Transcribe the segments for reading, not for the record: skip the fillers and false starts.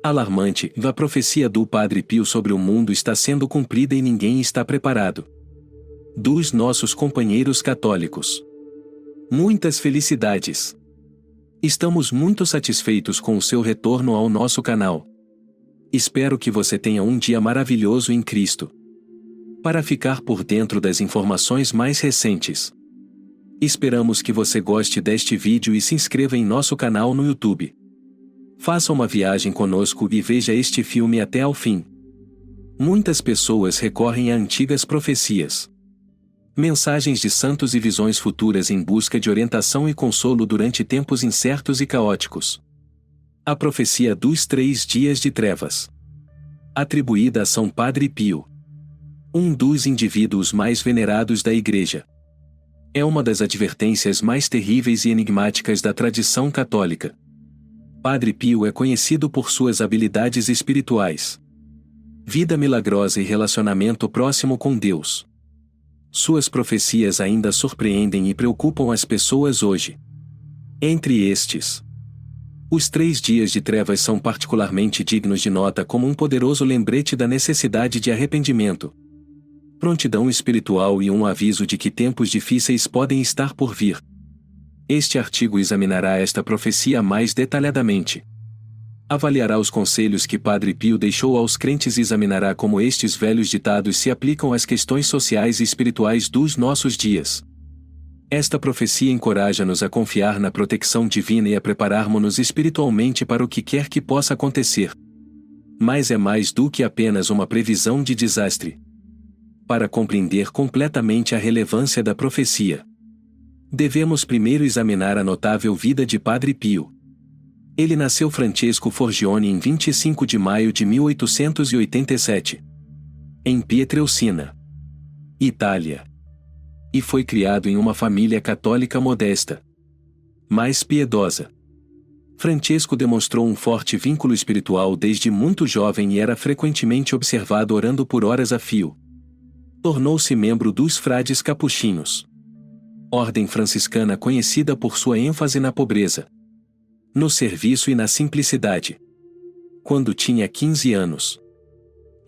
Alarmante, a profecia do Padre Pio sobre o mundo está sendo cumprida e ninguém está preparado. Dos nossos companheiros católicos. Muitas felicidades! Estamos muito satisfeitos com o seu retorno ao nosso canal. Espero que você tenha um dia maravilhoso em Cristo. Para ficar por dentro das informações mais recentes, esperamos que você goste deste vídeo e se inscreva em nosso canal no YouTube. Faça uma viagem conosco e veja este filme até ao fim. Muitas pessoas recorrem a antigas profecias, mensagens de santos e visões futuras em busca de orientação e consolo durante tempos incertos e caóticos. A profecia dos 3 dias de trevas, atribuída a São Padre Pio, um dos indivíduos mais venerados da Igreja. É uma das advertências mais terríveis e enigmáticas da tradição católica. Padre Pio é conhecido por suas habilidades espirituais, vida milagrosa e relacionamento próximo com Deus. Suas profecias ainda surpreendem e preocupam as pessoas hoje. Entre estes, os 3 dias de trevas são particularmente dignos de nota como um poderoso lembrete da necessidade de arrependimento, prontidão espiritual e um aviso de que tempos difíceis podem estar por vir. Este artigo examinará esta profecia mais detalhadamente. Avaliará os conselhos que Padre Pio deixou aos crentes e examinará como estes velhos ditados se aplicam às questões sociais e espirituais dos nossos dias. Esta profecia encoraja-nos a confiar na proteção divina e a prepararmos-nos espiritualmente para o que quer que possa acontecer. Mas é mais do que apenas uma previsão de desastre. Para compreender completamente a relevância da profecia, devemos primeiro examinar a notável vida de Padre Pio. Ele nasceu Francesco Forgione em 25 de maio de 1887, em Pietrelcina, Itália, e foi criado em uma família católica modesta, mas piedosa. Francesco demonstrou um forte vínculo espiritual desde muito jovem e era frequentemente observado orando por horas a fio. Tornou-se membro dos Frades Capuchinhos, ordem franciscana conhecida por sua ênfase na pobreza, no serviço e na simplicidade. Quando tinha 15 anos,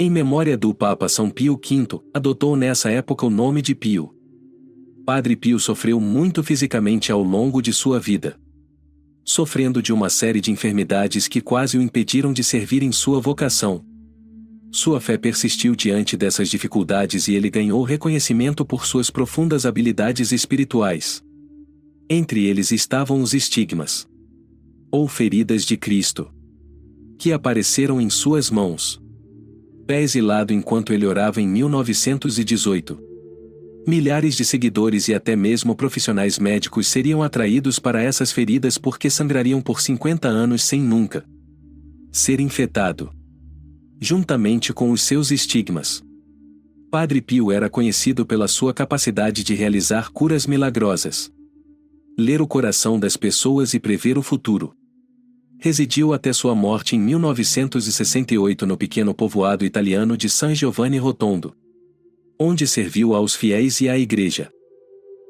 em memória do Papa São Pio V, adotou nessa época o nome de Pio. Padre Pio sofreu muito fisicamente ao longo de sua vida, sofrendo de uma série de enfermidades que quase o impediram de servir em sua vocação. Sua fé persistiu diante dessas dificuldades e ele ganhou reconhecimento por suas profundas habilidades espirituais. Entre eles estavam os estigmas, ou feridas de Cristo, que apareceram em suas mãos, pés e lado enquanto ele orava em 1918. Milhares de seguidores e até mesmo profissionais médicos seriam atraídos para essas feridas porque sangrariam por 50 anos sem nunca ser infectado, juntamente com os seus estigmas. Padre Pio era conhecido pela sua capacidade de realizar curas milagrosas, ler o coração das pessoas e prever o futuro. Residiu até sua morte em 1968 no pequeno povoado italiano de San Giovanni Rotondo, onde serviu aos fiéis e à Igreja.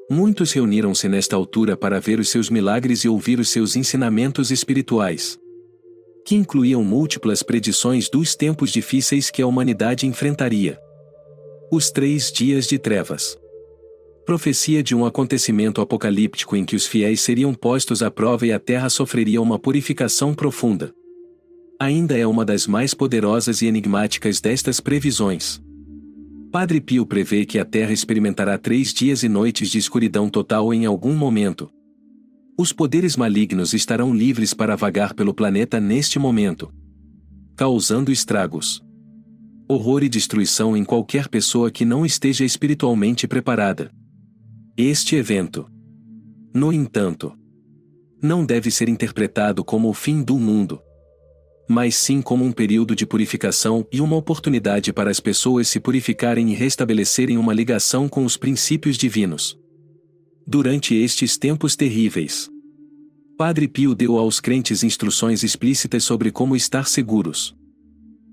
Muitos reuniram-se nesta altura para ver os seus milagres e ouvir os seus ensinamentos espirituais, que incluíam múltiplas predições dos tempos difíceis que a humanidade enfrentaria. Os 3 dias de trevas. Profecia de um acontecimento apocalíptico em que os fiéis seriam postos à prova e a terra sofreria uma purificação profunda. Ainda é uma das mais poderosas e enigmáticas destas previsões. Padre Pio prevê que a terra experimentará 3 dias e noites de escuridão total em algum momento. Os poderes malignos estarão livres para vagar pelo planeta neste momento, causando estragos, horror e destruição em qualquer pessoa que não esteja espiritualmente preparada. Este evento, no entanto, não deve ser interpretado como o fim do mundo, mas sim como um período de purificação e uma oportunidade para as pessoas se purificarem e restabelecerem uma ligação com os princípios divinos. Durante estes tempos terríveis, Padre Pio deu aos crentes instruções explícitas sobre como estar seguros.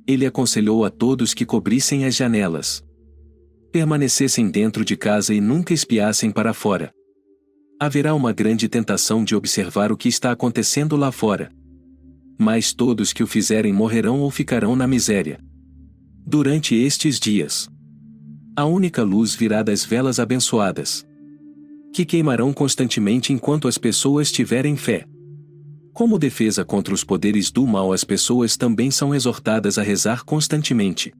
Ele aconselhou a todos que cobrissem as janelas, permanecessem dentro de casa e nunca espiassem para fora. Haverá uma grande tentação de observar o que está acontecendo lá fora, Mas todos que o fizerem morrerão ou ficarão na miséria. Durante estes dias, a única luz virá das velas abençoadas, que queimarão constantemente enquanto as pessoas tiverem fé. Como defesa contra os poderes do mal, as pessoas também são exortadas a rezar constantemente,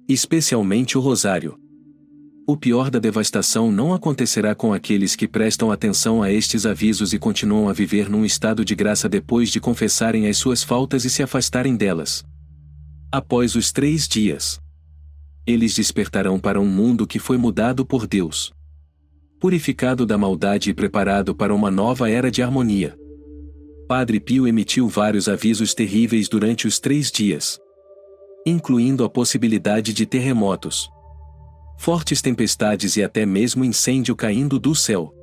especialmente o rosário. O pior da devastação não acontecerá com aqueles que prestam atenção a estes avisos e continuam a viver num estado de graça depois de confessarem as suas faltas e se afastarem delas. Após os 3 dias, eles despertarão para um mundo que foi mudado por Deus, purificado da maldade e preparado para uma nova era de harmonia. Padre Pio emitiu vários avisos terríveis durante os 3 dias, incluindo a possibilidade de terremotos, fortes tempestades e até mesmo incêndio caindo do céu.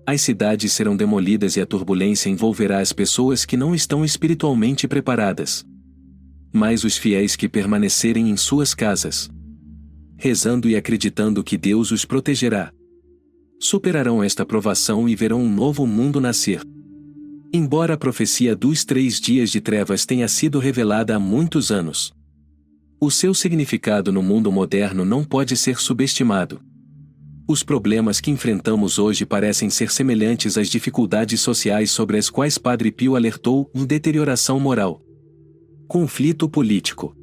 As cidades serão demolidas e a turbulência envolverá as pessoas que não estão espiritualmente preparadas. Mas os fiéis que permanecerem em suas casas, rezando e acreditando que Deus os protegerá, superarão esta provação e verão um novo mundo nascer. Embora a profecia dos 3 dias de trevas tenha sido revelada há muitos anos, o seu significado no mundo moderno não pode ser subestimado. Os problemas que enfrentamos hoje parecem ser semelhantes às dificuldades sociais sobre as quais Padre Pio alertou: deterioração moral, conflito político,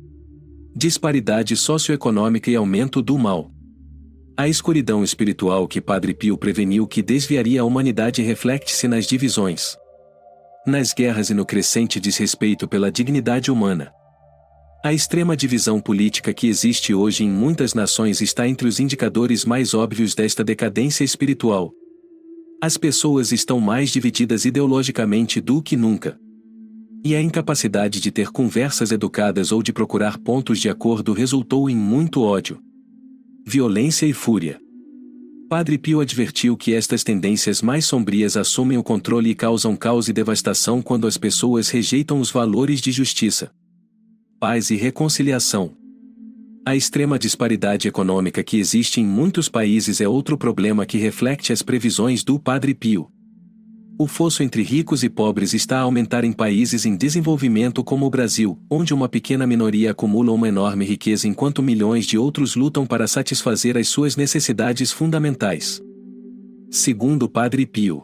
disparidade socioeconômica e aumento do mal. A escuridão espiritual que Padre Pio preveniu que desviaria a humanidade reflete-se nas divisões, nas guerras e no crescente desrespeito pela dignidade humana. A extrema divisão política que existe hoje em muitas nações está entre os indicadores mais óbvios desta decadência espiritual. As pessoas estão mais divididas ideologicamente do que nunca. E a incapacidade de ter conversas educadas ou de procurar pontos de acordo resultou em muito ódio, violência e fúria. Padre Pio advertiu que estas tendências mais sombrias assumem o controle e causam caos e devastação quando as pessoas rejeitam os valores de justiça, paz e reconciliação. A extrema disparidade econômica que existe em muitos países é outro problema que reflete as previsões do Padre Pio. O fosso entre ricos e pobres está a aumentar em países em desenvolvimento como o Brasil, onde uma pequena minoria acumula uma enorme riqueza enquanto milhões de outros lutam para satisfazer as suas necessidades fundamentais. Segundo Padre Pio,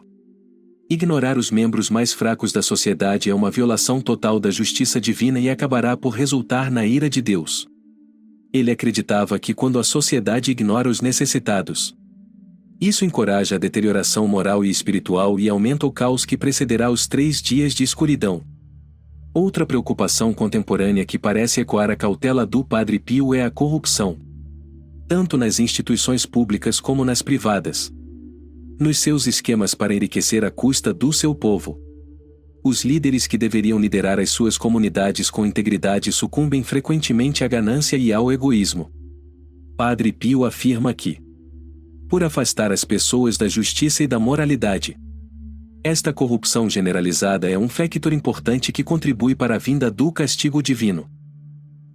ignorar os membros mais fracos da sociedade é uma violação total da justiça divina e acabará por resultar na ira de Deus. Ele acreditava que quando a sociedade ignora os necessitados, isso encoraja a deterioração moral e espiritual e aumenta o caos que precederá os 3 dias de escuridão. Outra preocupação contemporânea que parece ecoar a cautela do Padre Pio é a corrupção, tanto nas instituições públicas como nas privadas. Nos seus esquemas para enriquecer à custa do seu povo, os líderes que deveriam liderar as suas comunidades com integridade sucumbem frequentemente à ganância e ao egoísmo. Padre Pio afirma que, por afastar as pessoas da justiça e da moralidade, esta corrupção generalizada é um factor importante que contribui para a vinda do castigo divino.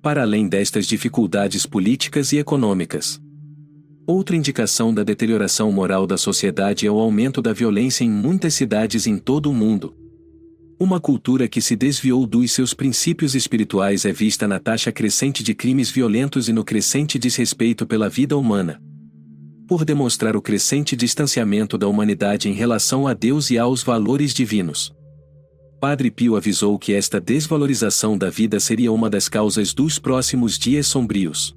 Para além destas dificuldades políticas e econômicas, outra indicação da deterioração moral da sociedade é o aumento da violência em muitas cidades em todo o mundo. Uma cultura que se desviou dos seus princípios espirituais é vista na taxa crescente de crimes violentos e no crescente desrespeito pela vida humana. Por demonstrar o crescente distanciamento da humanidade em relação a Deus e aos valores divinos, Padre Pio avisou que esta desvalorização da vida seria uma das causas dos próximos dias sombrios.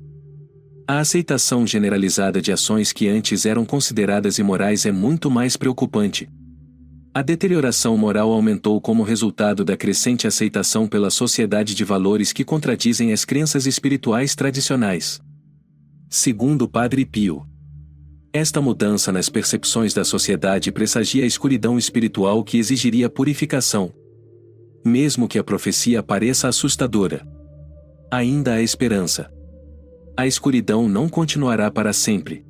A aceitação generalizada de ações que antes eram consideradas imorais é muito mais preocupante. A deterioração moral aumentou como resultado da crescente aceitação pela sociedade de valores que contradizem as crenças espirituais tradicionais. Segundo Padre Pio, esta mudança nas percepções da sociedade pressagia a escuridão espiritual que exigiria purificação. Mesmo que a profecia pareça assustadora, ainda há esperança. A escuridão não continuará para sempre.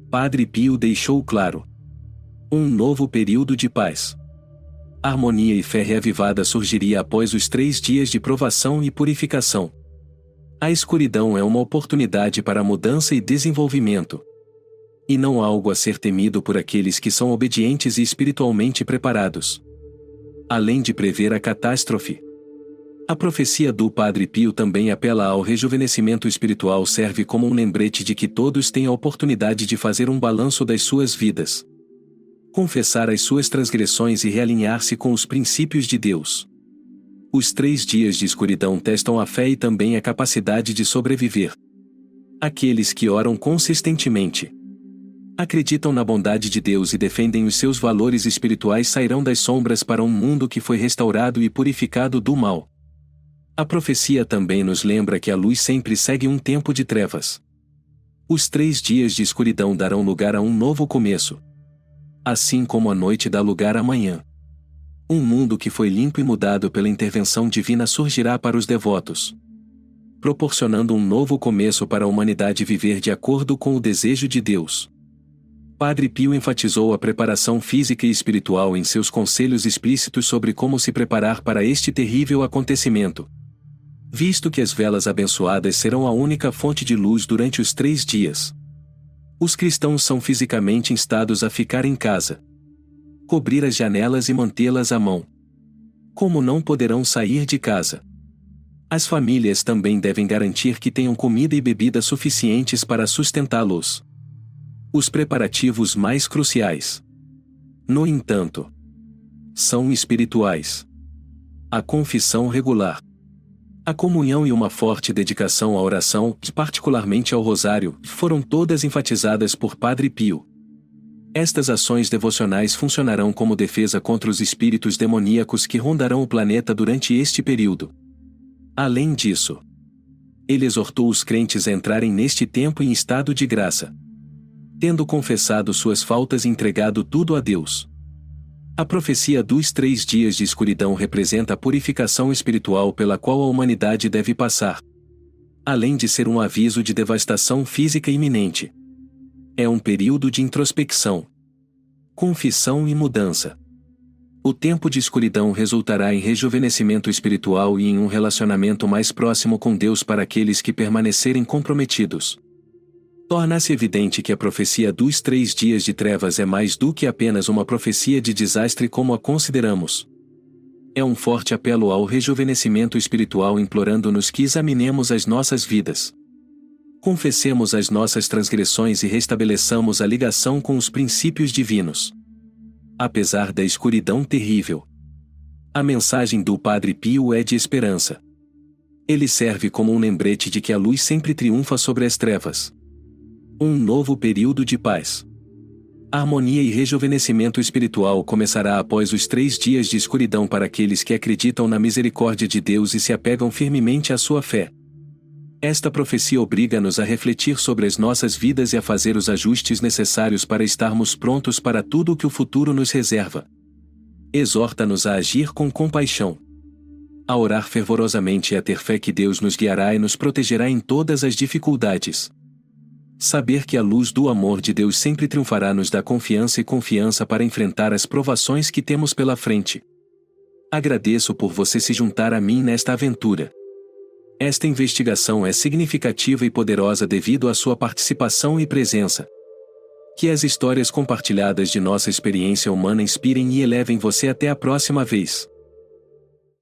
Padre Pio deixou claro: um novo período de paz, harmonia e fé reavivada surgiria após os 3 dias de provação e purificação. A escuridão é uma oportunidade para mudança e desenvolvimento, e não algo a ser temido por aqueles que são obedientes e espiritualmente preparados. Além de prever a catástrofe, A profecia do Padre Pio também apela ao rejuvenescimento espiritual, serve como um lembrete de que todos têm a oportunidade de fazer um balanço das suas vidas, confessar as suas transgressões e realinhar-se com os princípios de Deus. Os 3 dias de escuridão testam a fé e também a capacidade de sobreviver. Aqueles que oram consistentemente, acreditam na bondade de Deus e defendem os seus valores espirituais sairão das sombras para um mundo que foi restaurado e purificado do mal. A profecia também nos lembra que a luz sempre segue um tempo de trevas. Os 3 dias de escuridão darão lugar a um novo começo, assim como a noite dá lugar à manhã. Um mundo que foi limpo e mudado pela intervenção divina surgirá para os devotos, proporcionando um novo começo para a humanidade viver de acordo com o desejo de Deus. Padre Pio enfatizou a preparação física e espiritual em seus conselhos explícitos sobre como se preparar para este terrível acontecimento, visto que as velas abençoadas serão a única fonte de luz durante os 3 dias. Os cristãos são fisicamente instados a ficar em casa, cobrir as janelas e mantê-las à mão. Como não poderão sair de casa, as famílias também devem garantir que tenham comida e bebida suficientes para sustentá-los. Os preparativos mais cruciais, no entanto, são espirituais. A confissão regular, a comunhão e uma forte dedicação à oração, particularmente ao rosário, foram todas enfatizadas por Padre Pio. Estas ações devocionais funcionarão como defesa contra os espíritos demoníacos que rondarão o planeta durante este período. Além disso, ele exortou os crentes a entrarem neste tempo em estado de graça, tendo confessado suas faltas e entregado tudo a Deus. A profecia dos 3 dias de escuridão representa a purificação espiritual pela qual a humanidade deve passar, além de ser um aviso de devastação física iminente. É um período de introspecção, confissão e mudança. O tempo de escuridão resultará em rejuvenescimento espiritual e em um relacionamento mais próximo com Deus para aqueles que permanecerem comprometidos. Torna-se evidente que a profecia dos 3 dias de trevas é mais do que apenas uma profecia de desastre como a consideramos. É um forte apelo ao rejuvenescimento espiritual, implorando-nos que examinemos as nossas vidas, confessemos as nossas transgressões e restabeleçamos a ligação com os princípios divinos. Apesar da escuridão terrível, a mensagem do Padre Pio é de esperança. Ele serve como um lembrete de que a luz sempre triunfa sobre as trevas. Um novo período de paz, harmonia e rejuvenescimento espiritual começará após os 3 dias de escuridão para aqueles que acreditam na misericórdia de Deus e se apegam firmemente à sua fé. Esta profecia obriga-nos a refletir sobre as nossas vidas e a fazer os ajustes necessários para estarmos prontos para tudo o que o futuro nos reserva. Exorta-nos a agir com compaixão, a orar fervorosamente e a ter fé que Deus nos guiará e nos protegerá em todas as dificuldades. Saber que a luz do amor de Deus sempre triunfará nos dá confiança para enfrentar as provações que temos pela frente. Agradeço por você se juntar a mim nesta aventura. Esta investigação é significativa e poderosa devido à sua participação e presença. Que as histórias compartilhadas de nossa experiência humana inspirem e elevem você até a próxima vez.